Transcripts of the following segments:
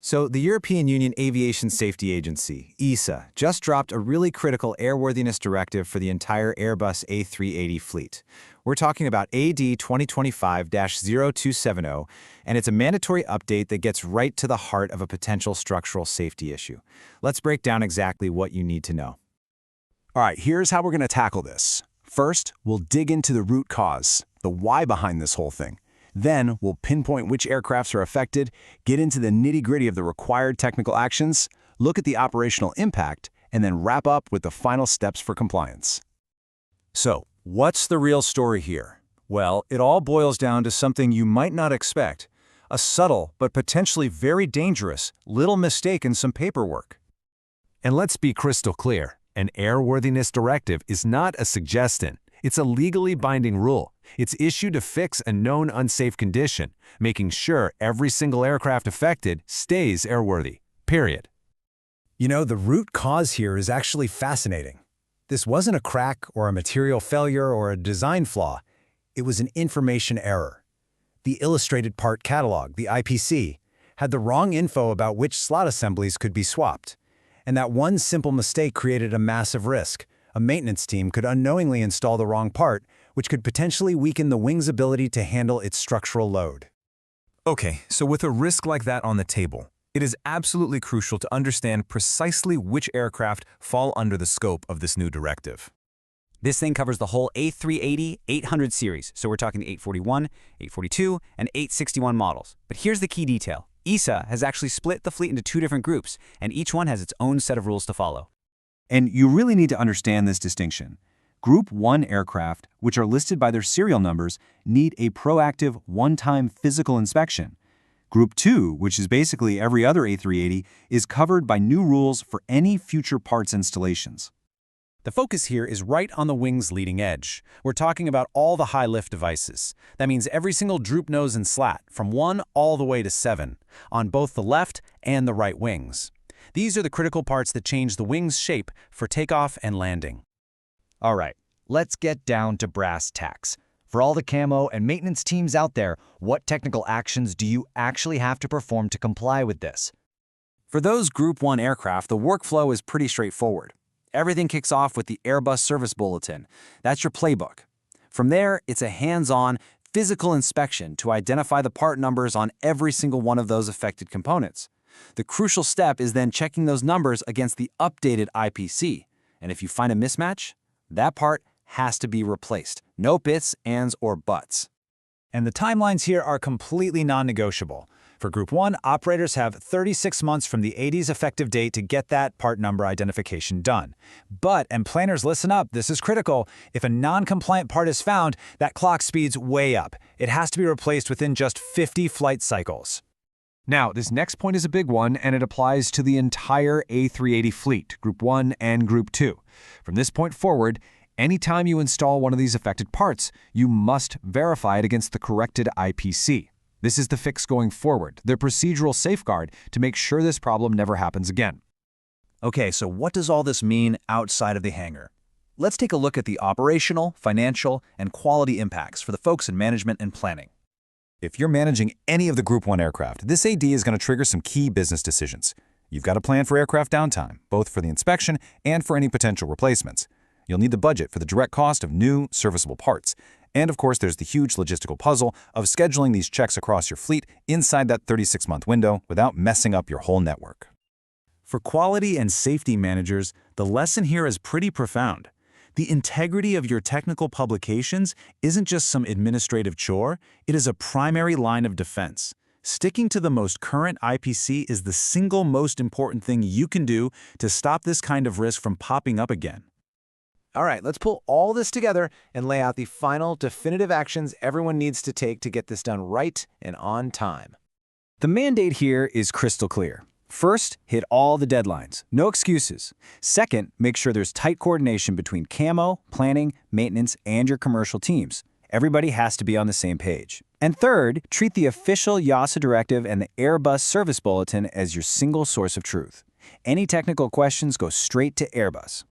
So, the European Union Aviation Safety Agency, EASA, just dropped a really critical airworthiness directive for the entire Airbus A380 fleet. We're talking about AD 2025-0270, and it's a mandatory update that gets right to the heart of a potential structural safety issue. Let's break down exactly what you need to know. All right, here's how we're going to tackle this. First, we'll dig into the root cause, the why behind this whole thing. Then, we'll pinpoint which aircrafts are affected, get into the nitty-gritty of the required technical actions, look at the operational impact, and then wrap up with the final steps for compliance. So, what's the real story here? Well, it all boils down to something you might not expect, a subtle but potentially very dangerous little mistake in some paperwork. And let's be crystal clear, an airworthiness directive is not a suggestion. It's a legally binding rule. It's issued to fix a known unsafe condition, making sure every single aircraft affected stays airworthy, period. You know, the root cause here is actually fascinating. This wasn't a crack or a material failure or a design flaw. It was an information error. The Illustrated Part Catalogue, the IPC, had the wrong info about which slot assemblies could be swapped. And that one simple mistake created a massive risk. A maintenance team could unknowingly install the wrong part, which could potentially weaken the wing's ability to handle its structural load. Okay, so with a risk like that on the table, it is absolutely crucial to understand precisely which aircraft fall under the scope of this new directive. This thing covers the whole A380-800 series, so we're talking the 841, 842, and 861 models. But here's the key detail. EASA has actually split the fleet into two different groups, and each one has its own set of rules to follow. And you really need to understand this distinction. Group 1 aircraft, which are listed by their serial numbers, need a proactive, one-time physical inspection. Group 2, which is basically every other A380, is covered by new rules for any future parts installations. The focus here is right on the wing's leading edge. We're talking about all the high-lift devices. That means every single droop nose and slat, from 1 all the way to 7, on both the left and the right wings. These are the critical parts that change the wing's shape for takeoff and landing. All right, let's get down to brass tacks. For all the camo and maintenance teams out there, what technical actions do you actually have to perform to comply with this? For those Group 1 aircraft, the workflow is pretty straightforward. Everything kicks off with the Airbus Service Bulletin. That's your playbook. From there, it's a hands-on, physical inspection to identify the part numbers on every single one of those affected components. The crucial step is then checking those numbers against the updated IPC. And if you find a mismatch, that part has to be replaced. No ifs, ands, or buts. And the timelines here are completely non-negotiable. For Group 1, operators have 36 months from the 80's effective date to get that part number identification done. But, and planners listen up, this is critical, if a non-compliant part is found, that clock speeds way up. It has to be replaced within just 50 flight cycles. Now, this next point is a big one, and it applies to the entire A380 fleet, Group 1 and Group 2. From this point forward, anytime you install one of these affected parts, you must verify it against the corrected IPC. This is the fix going forward, the procedural safeguard to make sure this problem never happens again. Okay, so what does all this mean outside of the hangar? Let's take a look at the operational, financial, and quality impacts for the folks in management and planning. If you're managing any of the Group 1 aircraft, this AD is going to trigger some key business decisions. You've got to plan for aircraft downtime, both for the inspection and for any potential replacements. You'll need the budget for the direct cost of new, serviceable parts. And of course, there's the huge logistical puzzle of scheduling these checks across your fleet inside that 36-month window without messing up your whole network. For quality and safety managers, the lesson here is pretty profound. The integrity of your technical publications isn't just some administrative chore, it is a primary line of defense. Sticking to the most current IPC is the single most important thing you can do to stop this kind of risk from popping up again. All right, let's pull all this together and lay out the final definitive actions everyone needs to take to get this done right and on time. The mandate here is crystal clear. First, hit all the deadlines. No excuses. Second, make sure there's tight coordination between camo, planning, maintenance, and your commercial teams. Everybody has to be on the same page. And third, treat the official EASA directive and the Airbus Service Bulletin as your single source of truth. Any technical questions go straight to Airbus.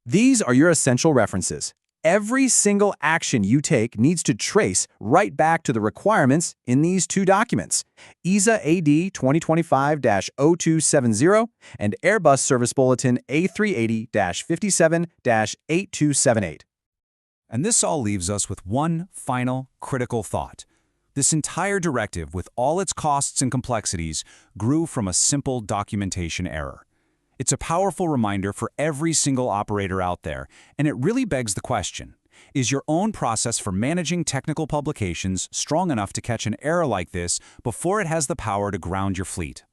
These are your essential references. every single action you take needs to trace right back to the requirements in these two documents, EASA AD 2025-0270 and Airbus Service Bulletin A380-57-8278. And this all leaves us with one final critical thought. This entire directive, with all its costs and complexities, grew from a simple documentation error. It's a powerful reminder for every single operator out there, and it really begs the question, is your own process for managing technical publications strong enough to catch an error like this before it has the power to ground your fleet?